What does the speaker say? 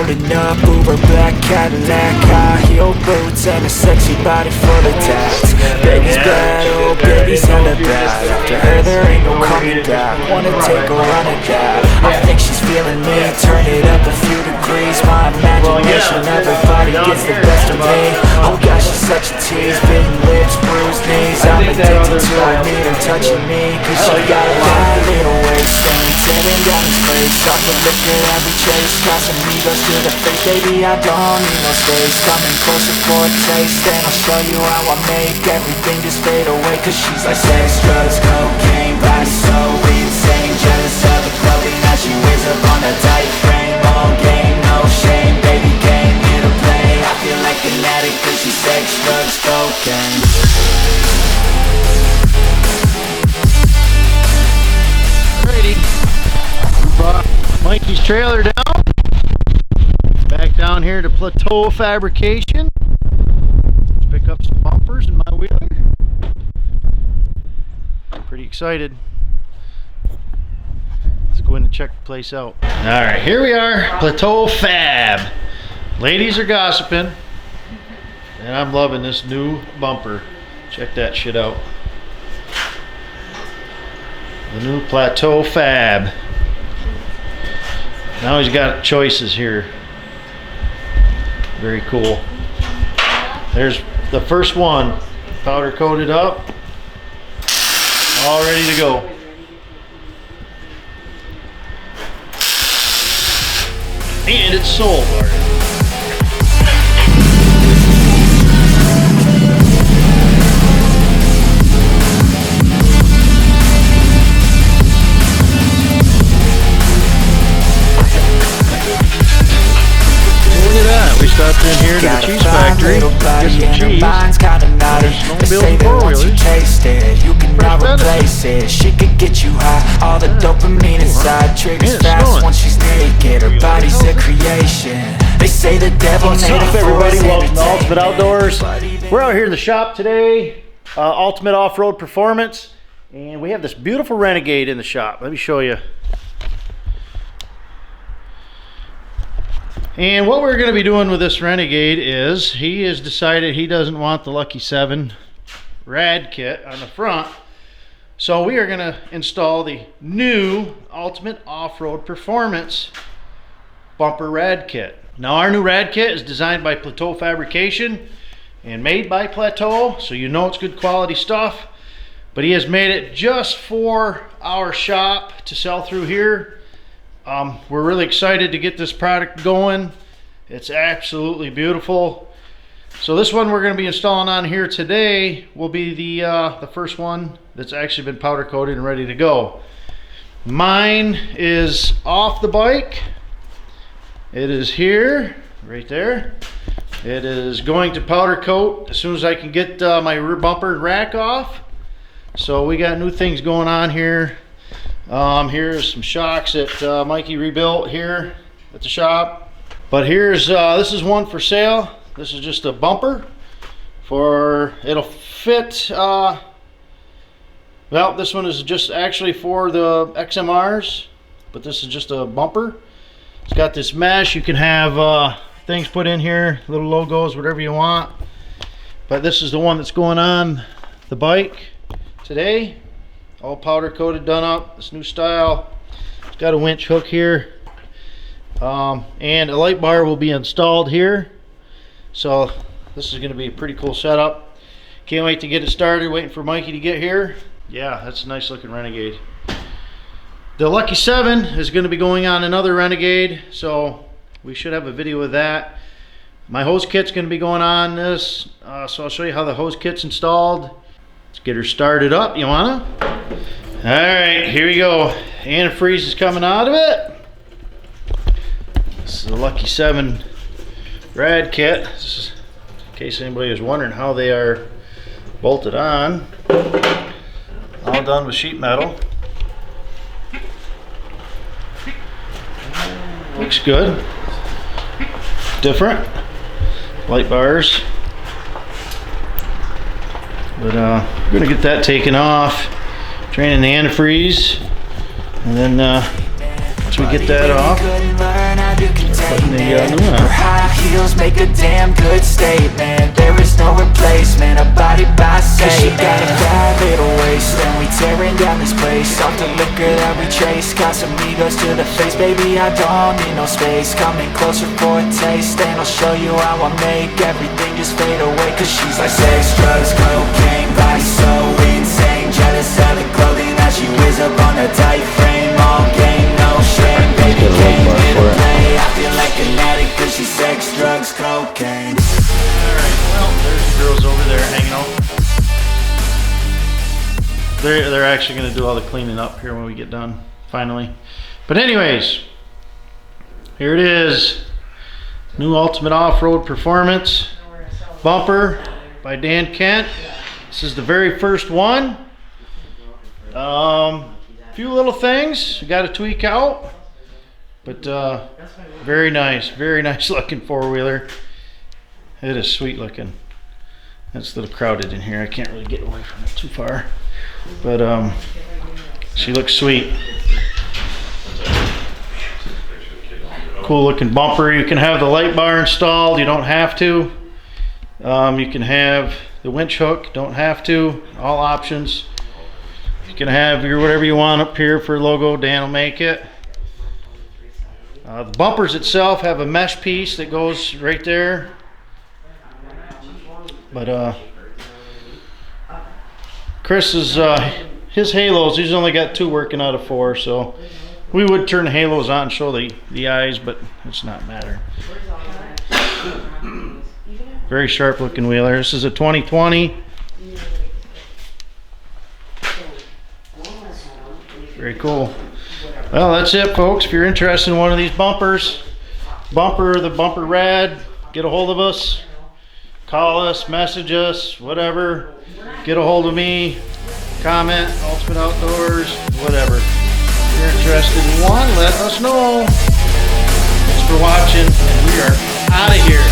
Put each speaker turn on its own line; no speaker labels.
Rolling up, Uber black Cadillac, high heel boots and a sexy body full of tats. Baby's bad, oh baby's hella bad. After her there ain't no coming back. Wanna take a run at that. I think she's feeling me, turn it up a few degrees. My imagination, everybody gets the best of me. Oh gosh, she's such a tease, bitten lips, bruised knees. I'm addicted to her, need her touching me, cause she got a bad little waist and it's tearing down his face. Off the liquor that we chase, got some egos to the face. Baby, I don't need no space, coming closer for a taste, and I'll show you how I make everything just fade away. Cause she's like sex, drugs, cocaine, body so insane. Jealous of the clothing that she wears up on a tight frame. All game, no shame, baby came here to play. I feel like an addict cause she's sex, drugs, cocaine.
Alrighty, we brought Mikey's trailer down. Back down here to Plateau Fabrication to pick up some bumpers in my wheeler. Pretty excited. Let's go in and check the place out. Alright, here we are, Plateau Fab. Ladies are gossiping, and I'm loving this new bumper. Check that shit out. The new Plateau Fab. Now he's got choices here. Very cool. There's the first one, powder coated up, all ready to go. And it's sold already. We stopped in here to the cheese factory, get some cheese. Snowmobile four-wheelers.
You can not replace it. She could get you high. All the dopamine inside triggers fast once she's naked. Her body's a creation. They say the devil made it.
What's up, everybody? Welcome to Ultimate Outdoors. We're out here in the shop today, Ultimate Off-Road Performance, and we have this beautiful Renegade in the shop. Let me show you. And what we're going to be doing with this Renegade is he has decided he doesn't want the Lucky 7 rad kit on the front. So we are going to install the new Ultimate Off-Road Performance bumper rad kit. Now our new rad kit is designed by Plateau Fabrication and made by Plateau, so you know it's good quality stuff. But he has made it just for our shop to sell through here. We're really excited to get this product going. It's absolutely beautiful. So this one we're going to be installing on here today will be the first one that's actually been powder coated and ready to go. Mine is off the bike. It is here, right there. It is going to powder coat as soon as I can get my rear bumper and rack off. So we got new things going on here. Here's some shocks that Mikey rebuilt here at the shop. But here's this is one for sale. This is just a bumper for, it'll fit, well, this one is just actually for the XMRs, but this is just a bumper. It's got this mesh. You can have things put in here, little logos, whatever you want. But this is the one that's going on the bike today. All powder coated, done up, this new style. It's got a winch hook here, and a light bar will be installed here. So this is going to be a pretty cool setup. Can't wait to get it started. Waiting for Mikey to get here. Yeah, that's a nice looking Renegade. The Lucky 7 is going to be going on another Renegade, so we should have a video of that. My hose kit's going to be going on this, so I'll show you how the hose kit's installed. Let's get her started up. You wanna? All right, here we go. Antifreeze is coming out of it. This is the Lucky 7 rad kit. This is, in case anybody is wondering how they are bolted on. All done with sheet metal. Looks good. Different. Light bars. But we're gonna get that taken off, drain in the antifreeze, and then once we get that off,
entertaining. Her high heels make a damn good statement. There is no replacement, a body by Satan. She got a bad little waist, and we tearing down this place. Off the liquor that we chase, got some egos to the face. Baby, I don't need no space. Coming closer for a taste, and I'll show you how I make everything just fade away. Cause she's like sex, drugs, cocaine, body so insane. Jealous of the clothing that she wears up on a tight frame. All game, no shame, baby, came here to play. I feel like an addict cause she's sex, drugs, cocaine.
Alright, well, there's the girls over there hanging out. They're actually going to do all the cleaning up here when we get done, finally. But anyways, here it is. New Ultimate Off-Road Performance bumper by Dan Kent. This is the very first one. Few little things we got to tweak out, but very nice looking four-wheeler. It is sweet looking. It's a little crowded in here. I can't really get away from it too far, but she looks sweet. Cool looking bumper. You can have the light bar installed, you don't have to. You can have the winch hook, don't have to. All options. You can have your whatever you want up here for logo. Dan will make it. The bumpers itself have a mesh piece that goes right there. But Chris's his halos, he's only got 2 working out of 4, so we would turn the halos on and show the eyes, but it's not matter. Very sharp looking wheeler. This is a 2020. Very cool. Well, that's it, folks. If you're interested in one of these bumpers, the bumper rad, get a hold of us. Call us, message us, whatever. Get a hold of me. Comment, Ultimate Outdoors, whatever. If you're interested in one, let us know. Thanks for watching, and we are out of here.